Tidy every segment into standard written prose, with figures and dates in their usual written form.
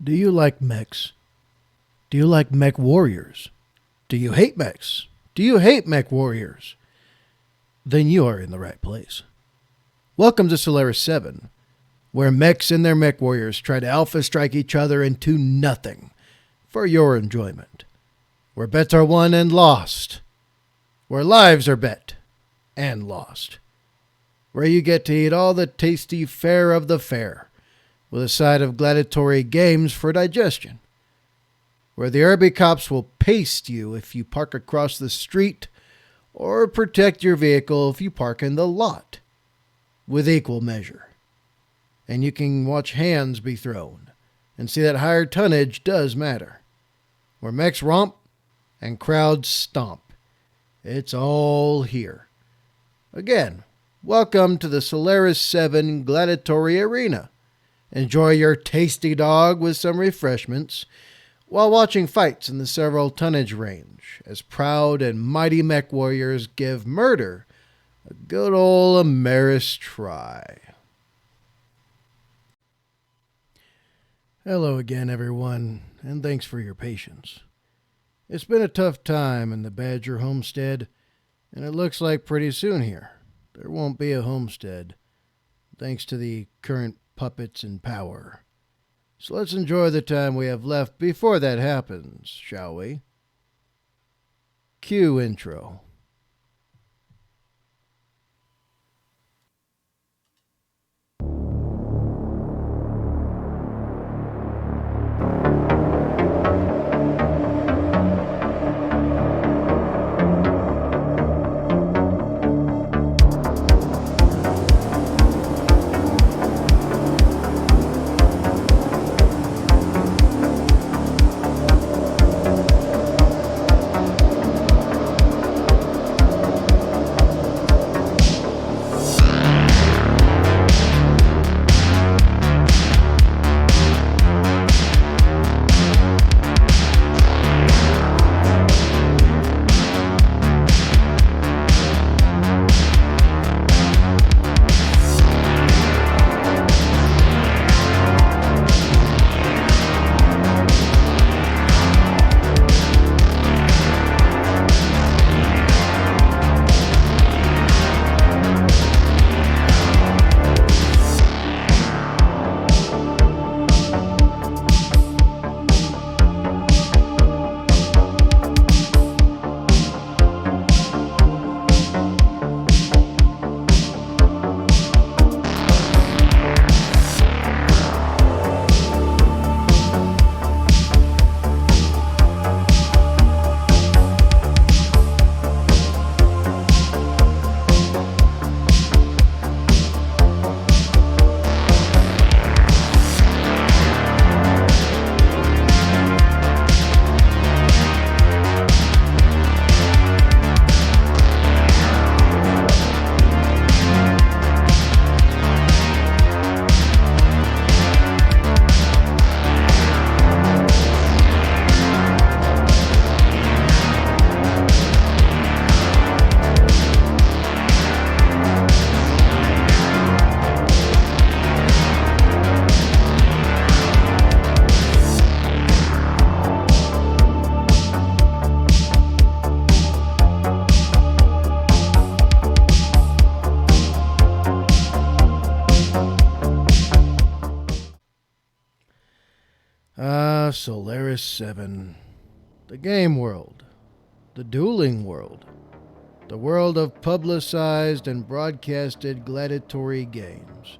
Do you like mechs? Do you like mech warriors? Do you hate mechs? Do you hate mech warriors? Then you are in the right place. Welcome to Solaris VII, where mechs and their mech warriors try to alpha strike each other into nothing for your enjoyment. Where bets are won and lost. Where lives are bet and lost. Where you get to eat all the tasty fare of the fair, with a side of gladiatory games for digestion. Where the Irby cops will paste you if you park across the street, or protect your vehicle if you park in the lot, with equal measure. And you can watch hands be thrown, and see that higher tonnage does matter. Where mechs romp and crowds stomp. It's all here. Again, welcome to the Solaris VII Gladiatory Arena. Enjoy your tasty dog with some refreshments while watching fights in the several tonnage range as proud and mighty mech warriors give murder a good old Ameris try. Hello again, everyone, and thanks for your patience. It's been a tough time in the Badger homestead, and it looks like pretty soon here there won't be a homestead, thanks to the current puppets in power. So let's enjoy the time we have left before that happens, shall we? Cue intro. Solaris VII, the game world, the dueling world, the world of publicized and broadcasted gladiatory games,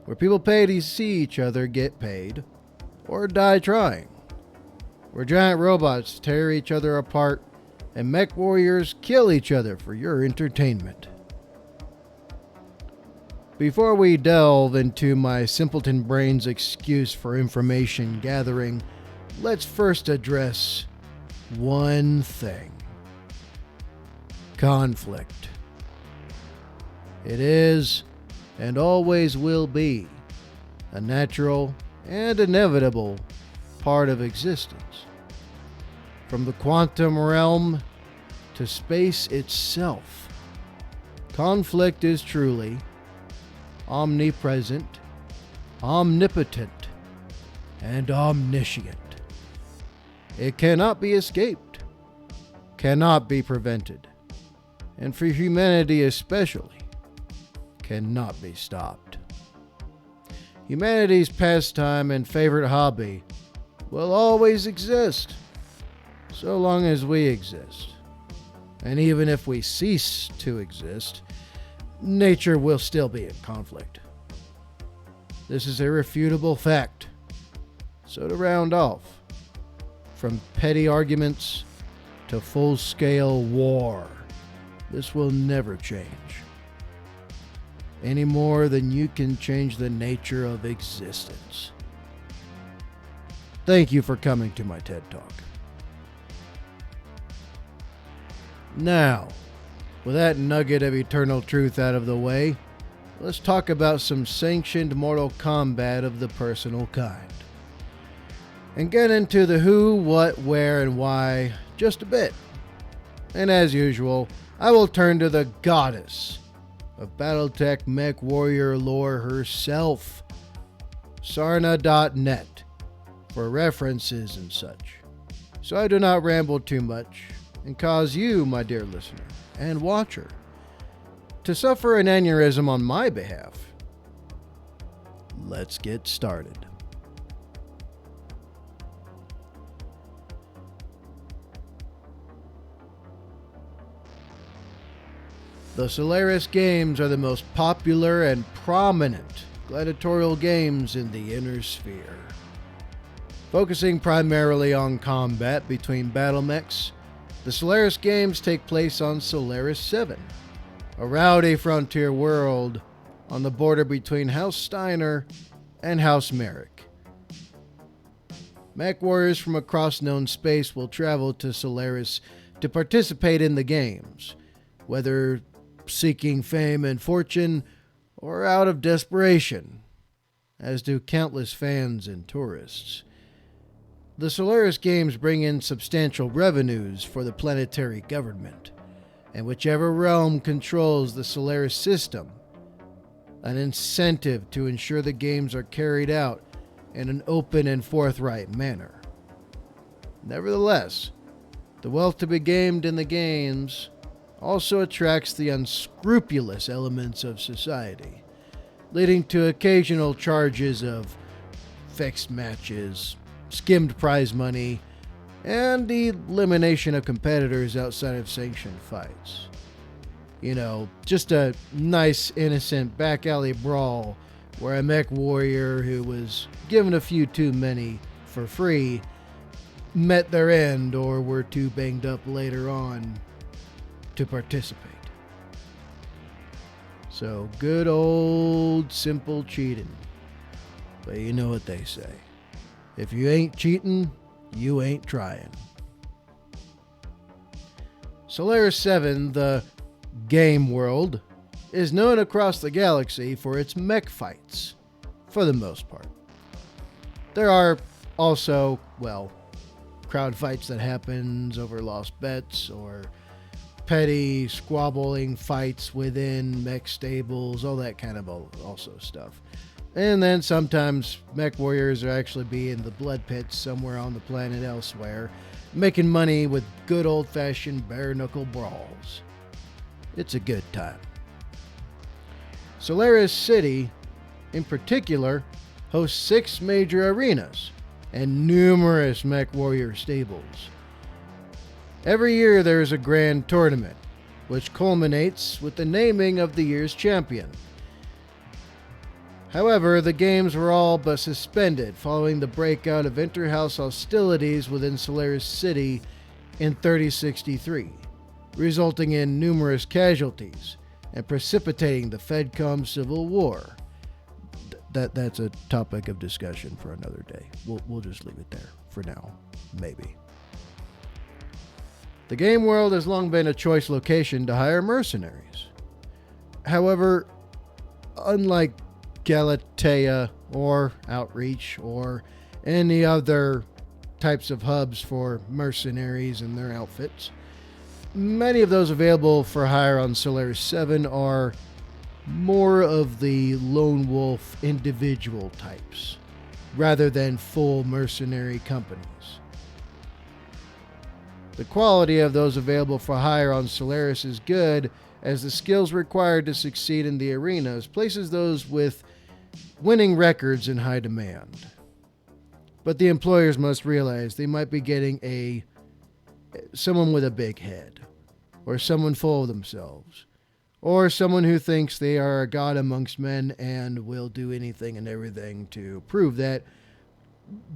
where people pay to see each other get paid, or die trying, where giant robots tear each other apart and mech warriors kill each other for your entertainment. Before we delve into my simpleton brain's excuse for information gathering, let's first address one thing: conflict. It is, and always will be, a natural and inevitable part of existence. From the quantum realm to space itself, conflict is truly omnipresent, omnipotent, and omniscient. It cannot be escaped, cannot be prevented, and for humanity especially, cannot be stopped. Humanity's pastime and favorite hobby will always exist, so long as we exist. And even if we cease to exist, nature will still be in conflict. This is irrefutable fact. So to round off, from petty arguments to full-scale war, this will never change. Any more than you can change the nature of existence. Thank you for coming to my TED Talk. Now, with that nugget of eternal truth out of the way, let's talk about some sanctioned Mortal Kombat of the personal kind. And get into the who, what, where, and why just a bit. And as usual, I will turn to the goddess of Battletech mech warrior lore herself, Sarna.net, for references and such. So I do not ramble too much and cause you, my dear listener and watcher, to suffer an aneurysm on my behalf. Let's get started. The Solaris games are the most popular and prominent gladiatorial games in the Inner Sphere. Focusing primarily on combat between battle mechs, the Solaris games take place on Solaris VII, a rowdy frontier world on the border between House Steiner and House Merrick. Mech warriors from across known space will travel to Solaris to participate in the games, whether seeking fame and fortune or out of desperation, as do countless fans and tourists. The Solaris games bring in substantial revenues for the planetary government, and whichever realm controls the Solaris system, an incentive to ensure the games are carried out in an open and forthright manner. Nevertheless, the wealth to be gained in the games also attracts the unscrupulous elements of society, leading to occasional charges of fixed matches, skimmed prize money, and the elimination of competitors outside of sanctioned fights. You know, just a nice, innocent back alley brawl where a mech warrior who was given a few too many for free met their end or were too banged up later on to participate. So good old simple cheating. But you know what they say. If you ain't cheating, you ain't trying. Solaris VII, the game world, is known across the galaxy for its mech fights, for the most part. There are also, crowd fights that happens over lost bets or petty squabbling fights within mech stables, all that kind of also stuff. And then sometimes mech warriors are actually be in the blood pits somewhere on the planet elsewhere, making money with good old-fashioned bare-knuckle brawls. It's a good time. Solaris City, in particular, hosts 6 major arenas and numerous mech warrior stables. Every year there is a grand tournament, which culminates with the naming of the year's champion. However, the games were all but suspended following the breakout of inter-house hostilities within Solaris City in 3063, resulting in numerous casualties and precipitating the FedCom Civil War. That's a topic of discussion for another day. We'll just leave it there for now, maybe. The game world has long been a choice location to hire mercenaries. However, unlike Galatea or Outreach or any other types of hubs for mercenaries and their outfits, many of those available for hire on Solaris VII are more of the lone wolf individual types, rather than full mercenary companies. The quality of those available for hire on Solaris is good, as the skills required to succeed in the arenas places those with winning records in high demand. But the employers must realize they might be getting someone with a big head, or someone full of themselves, or someone who thinks they are a god amongst men and will do anything and everything to prove that,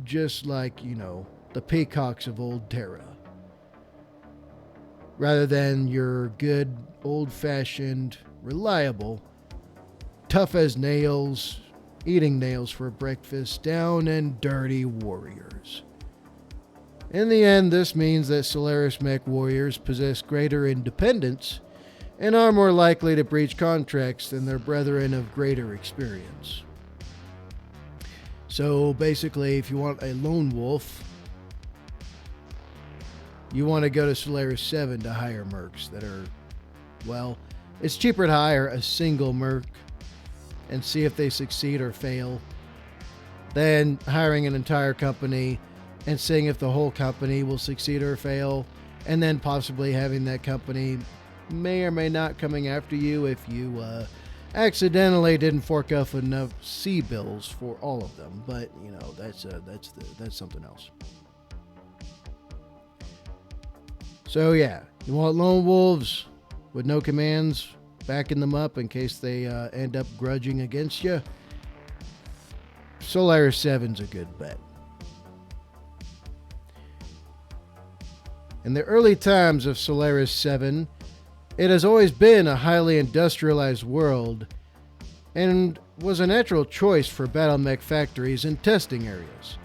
just like, the peacocks of old Terra. Rather than your good, old-fashioned, reliable, tough as nails, eating nails for breakfast, down and dirty warriors. In the end, this means that Solaris mech warriors possess greater independence and are more likely to breach contracts than their brethren of greater experience. So basically, if you want a lone wolf, you want to go to Solaris VII to hire mercs that are, it's cheaper to hire a single merc and see if they succeed or fail than hiring an entire company and seeing if the whole company will succeed or fail, and then possibly having that company may or may not coming after you if you accidentally didn't fork up enough C bills for all of them. But that's something else. So yeah, you want lone wolves with no commands, backing them up in case they end up grudging against you. Solaris VII's a good bet. In the early times of Solaris VII, it has always been a highly industrialized world and was a natural choice for battle mech factories and testing areas.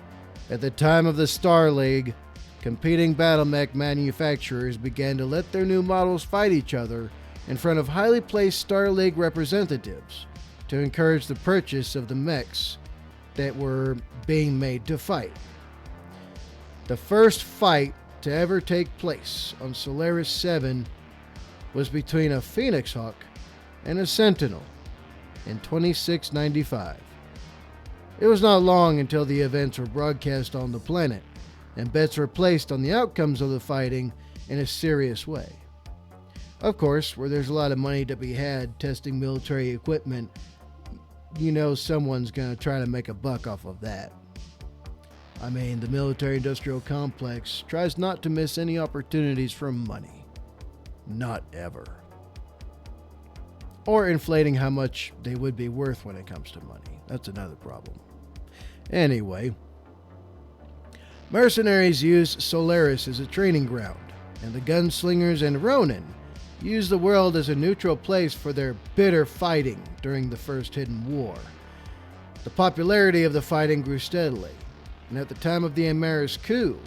At the time of the Star League, competing battle mech manufacturers began to let their new models fight each other in front of highly placed Star League representatives to encourage the purchase of the mechs that were being made to fight. The first fight to ever take place on Solaris VII was between a Phoenix Hawk and a Sentinel in 2695. It was not long until the events were broadcast on the planet, and bets were placed on the outcomes of the fighting in a serious way. Of course, where there's a lot of money to be had testing military equipment, someone's going to try to make a buck off of that. I mean, the military-industrial complex tries not to miss any opportunities for money. Not ever. Or inflating how much they would be worth when it comes to money. That's another problem. Anyway, mercenaries use Solaris as a training ground, and the gunslingers and Ronin use the world as a neutral place for their bitter fighting during the First Hidden War. The popularity of the fighting grew steadily, and at the time of the Amaris coup,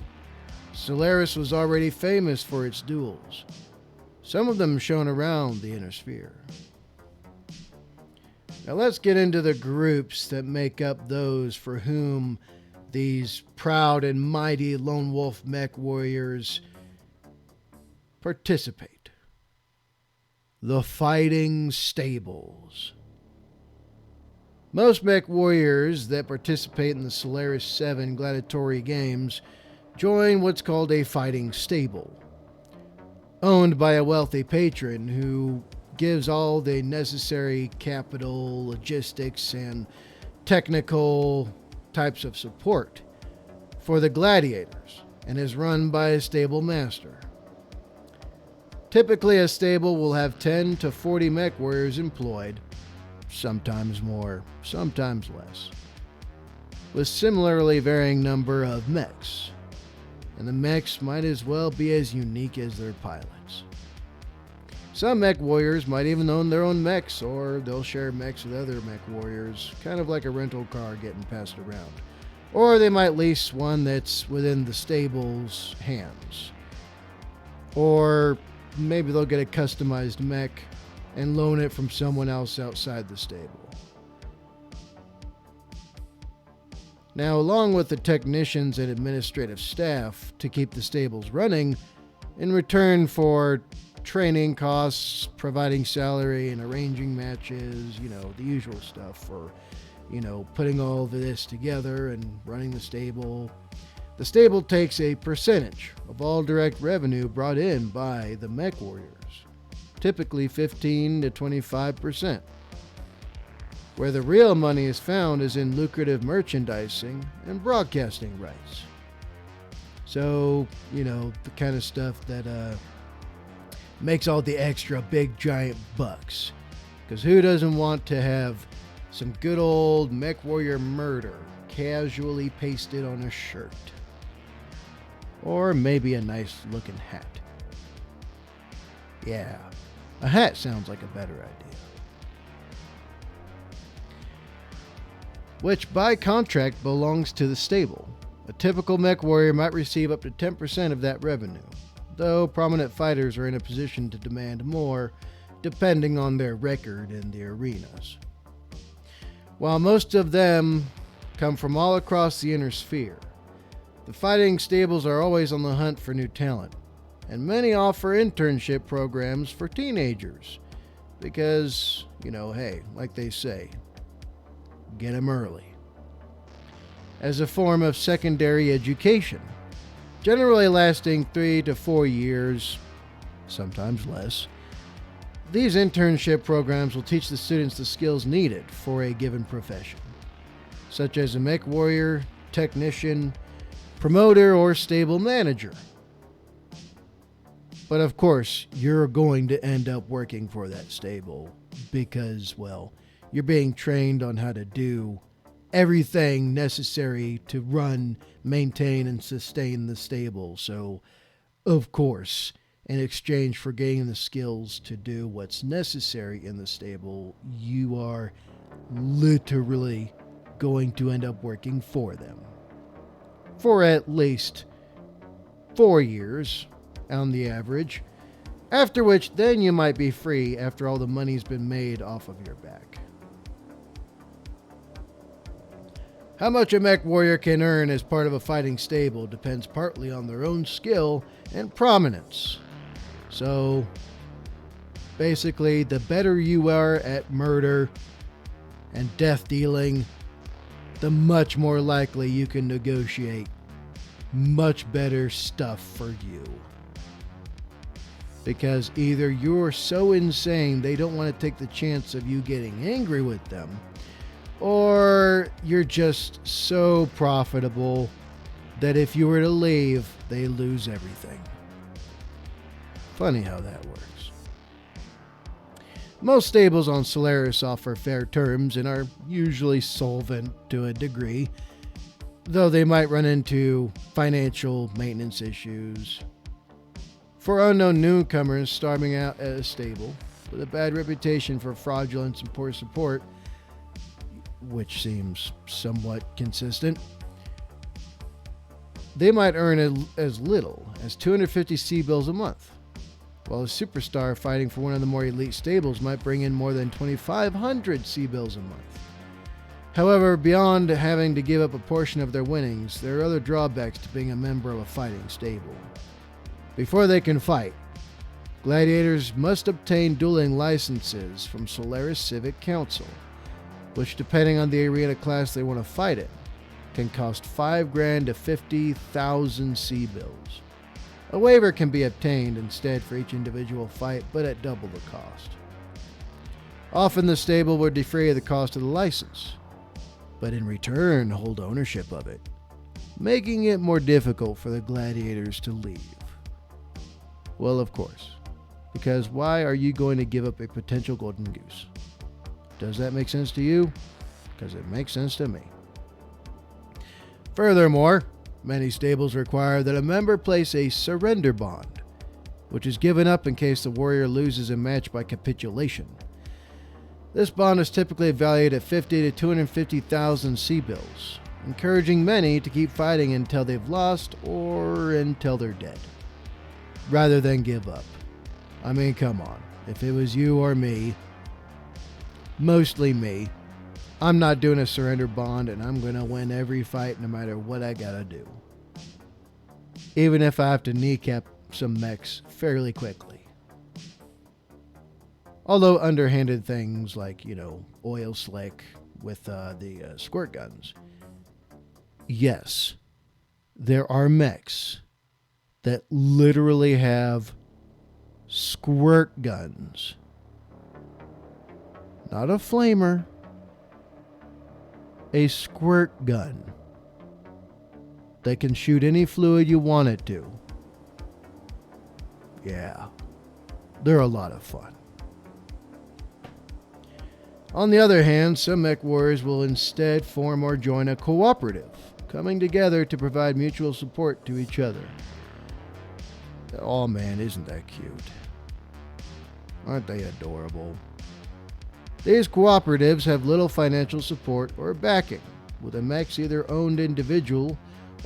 Solaris was already famous for its duels, some of them shown around the inner sphere. Now let's get into the groups that make up those for whom these proud and mighty lone wolf mech warriors participate. The Fighting Stables. Most mech warriors that participate in the Solaris VII gladiatory games join what's called a fighting stable, owned by a wealthy patron who gives all the necessary capital, logistics, and technical types of support for the Gladiators, and is run by a stable master. Typically, a stable will have 10 to 40 mech warriors employed, sometimes more, sometimes less, with similarly varying number of mechs, and the mechs might as well be as unique as their pilots. Some mech warriors might even own their own mechs, or they'll share mechs with other mech warriors, kind of like a rental car getting passed around. Or they might lease one that's within the stable's hands. Or maybe they'll get a customized mech and loan it from someone else outside the stable. Now, along with the technicians and administrative staff to keep the stables running, in return for training costs, providing salary, and arranging matches, the usual stuff for, putting all of this together and running the stable. The stable takes a percentage of all direct revenue brought in by the mech warriors, typically 15 to 25%. Where the real money is found is in lucrative merchandising and broadcasting rights. So, the kind of stuff that makes all the extra big giant bucks. Because who doesn't want to have some good old mech warrior murder casually pasted on a shirt? Or maybe a nice looking hat. Yeah, a hat sounds like a better idea. Which by contract belongs to the stable. A typical mech warrior might receive up to 10% of that revenue, though prominent fighters are in a position to demand more depending on their record in the arenas. While most of them come from all across the inner sphere, the fighting stables are always on the hunt for new talent, and many offer internship programs for teenagers because, hey, like they say, get 'em early. As a form of secondary education, generally lasting 3 to 4 years, sometimes less. These internship programs will teach the students the skills needed for a given profession, such as a mech warrior, technician, promoter, or stable manager. But of course, you're going to end up working for that stable because, well, you're being trained on how to do everything necessary to run, maintain, and sustain the stable. So, of course, in exchange for gaining the skills to do what's necessary in the stable, you are literally going to end up working for them. For at least 4 years, on the average, after which then you might be free after all the money's been made off of your back. How much a mech warrior can earn as part of a fighting stable depends partly on their own skill and prominence. So, basically, the better you are at murder and death dealing, the much more likely you can negotiate much better stuff for you. Because either you're so insane they don't want to take the chance of you getting angry with them, or you're just so profitable that if you were to leave, they lose everything. Funny how that works. Most stables on Solaris offer fair terms and are usually solvent to a degree, though they might run into financial maintenance issues. For unknown newcomers starting out at a stable with a bad reputation for fraudulence and poor support, which seems somewhat consistent, they might earn as little as 250 C-bills a month, while a superstar fighting for one of the more elite stables might bring in more than 2,500 C-bills a month. However, beyond having to give up a portion of their winnings, there are other drawbacks to being a member of a fighting stable. Before they can fight, gladiators must obtain dueling licenses from Solaris Civic Council, which, depending on the arena class they want to fight in, can cost $5,000 to 50,000 C-bills. A waiver can be obtained instead for each individual fight, but at double the cost. Often the stable would defray the cost of the license, but in return hold ownership of it, making it more difficult for the gladiators to leave. Well, of course, because why are you going to give up a potential golden goose? Does that make sense to you? Because it makes sense to me. Furthermore, many stables require that a member place a surrender bond, which is given up in case the warrior loses a match by capitulation. This bond is typically valued at 50 to 250,000 C-bills, encouraging many to keep fighting until they've lost or until they're dead, rather than give up. I mean, come on. If it was you or me, mostly me, I'm not doing a surrender bond and I'm going to win every fight no matter what I gotta do. Even if I have to kneecap some mechs fairly quickly. Although underhanded things like, oil slick, with the squirt guns. Yes, there are mechs that literally have squirt guns. Not a flamer, a squirt gun that can shoot any fluid you want it to. Yeah, they're a lot of fun. On the other hand, some mech warriors will instead form or join a cooperative, coming together to provide mutual support to each other. Oh man, isn't that cute? Aren't they adorable? These cooperatives have little financial support or backing, with the mechs either owned individual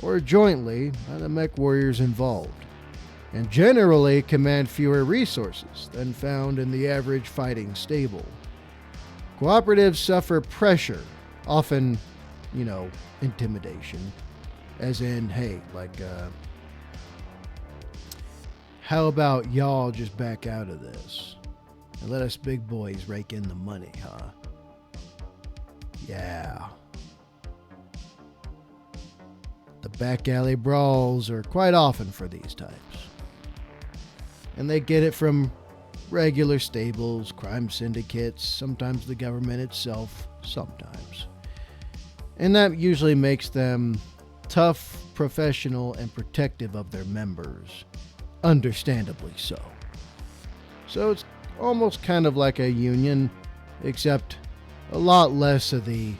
or jointly by the mech warriors involved, and generally command fewer resources than found in the average fighting stable. Cooperatives suffer pressure, often, intimidation, as in, hey, how about y'all just back out of this and let us big boys rake in the money, huh? Yeah. The back alley brawls are quite often for these types. And they get it from regular stables, crime syndicates, sometimes the government itself, sometimes. And that usually makes them tough, professional, and protective of their members. Understandably so. So it's almost kind of like a union, except a lot less of the,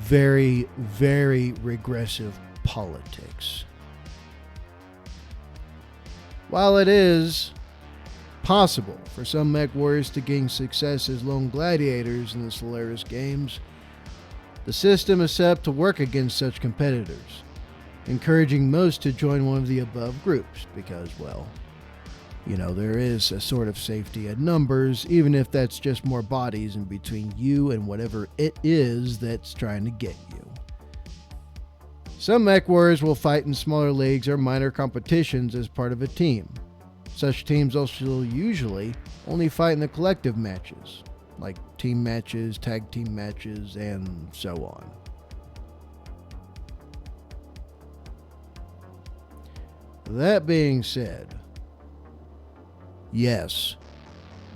very, very regressive politics. While it is possible for some mech warriors to gain success as lone gladiators in the Solaris games, the system is set up to work against such competitors, encouraging most to join one of the above groups because, there is a sort of safety in numbers, even if that's just more bodies in between you and whatever it is that's trying to get you. Some mech warriors will fight in smaller leagues or minor competitions as part of a team. Such teams also usually only fight in the collective matches, like team matches, tag team matches, and so on. That being said, yes,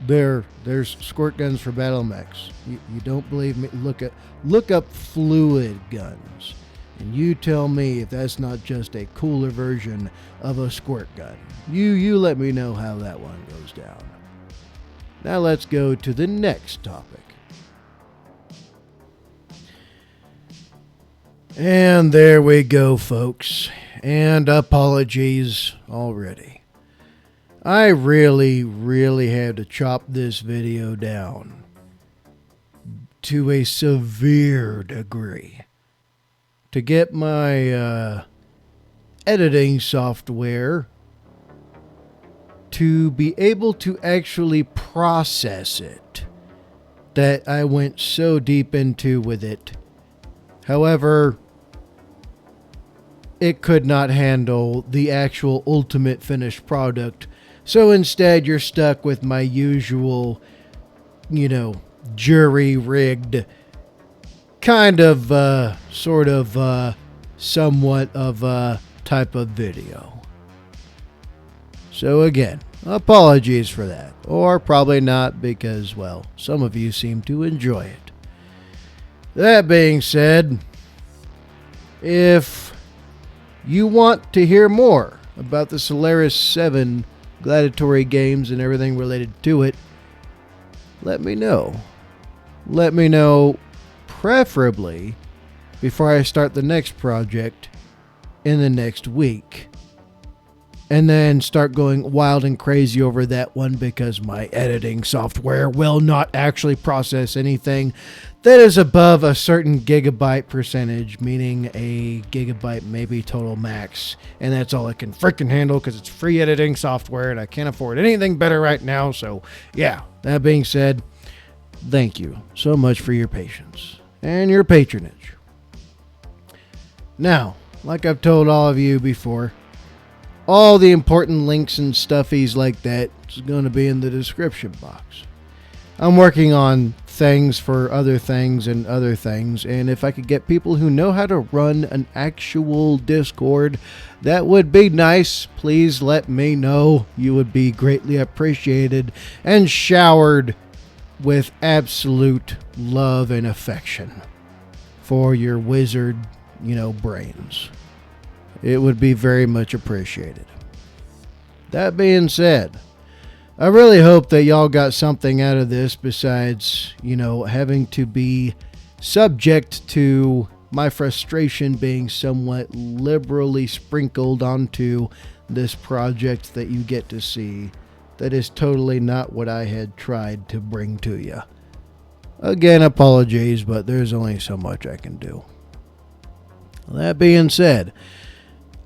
there's squirt guns for battle mechs. You don't believe me? Look up fluid guns, and you tell me if that's not just a cooler version of a squirt gun. You let me know how that one goes down. Now let's go to the next topic. And there we go, folks. And apologies already. I really, really had to chop this video down to a severe degree to get my editing software to be able to actually process it that I went so deep into with it. However, it could not handle the actual ultimate finished product. So instead, you're stuck with my usual, jury-rigged kind of, somewhat of a type of video. So again, apologies for that. Or probably not because, some of you seem to enjoy it. That being said, if you want to hear more about the Solaris VII gladiatory games and everything related to it, let me know. Let me know, preferably before I start the next project in the next week. And then start going wild and crazy over that one because my editing software will not actually process anything that is above a certain gigabyte percentage, meaning a gigabyte maybe total max. And that's all it can freaking handle because it's free editing software and I can't afford anything better right now. So yeah, that being said, thank you so much for your patience and your patronage. Now, like I've told all of you before, all the important links and stuffies like that is going to be in the description box. I'm working on things for other things and other things, and if I could get people who know how to run an actual Discord, that would be nice. Please let me know. You would be greatly appreciated and showered with absolute love and affection for your wizard, brains. It would be very much appreciated. That being said, I really hope that y'all got something out of this besides, having to be subject to my frustration being somewhat liberally sprinkled onto this project that you get to see. That is totally not what I had tried to bring to you. Again, apologies, but there's only so much I can do. That being said,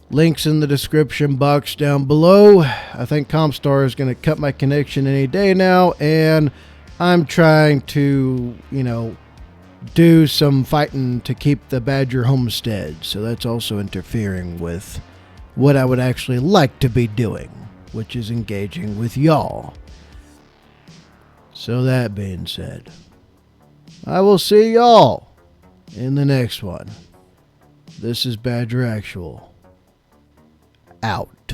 links in the description box down below. I think Comstar is going to cut my connection any day now, and I'm trying to, do some fighting to keep the Badger homestead, so that's also interfering with what I would actually like to be doing, which is engaging with y'all. So that being said, I will see y'all in the next one. This is Badger Actual. Out.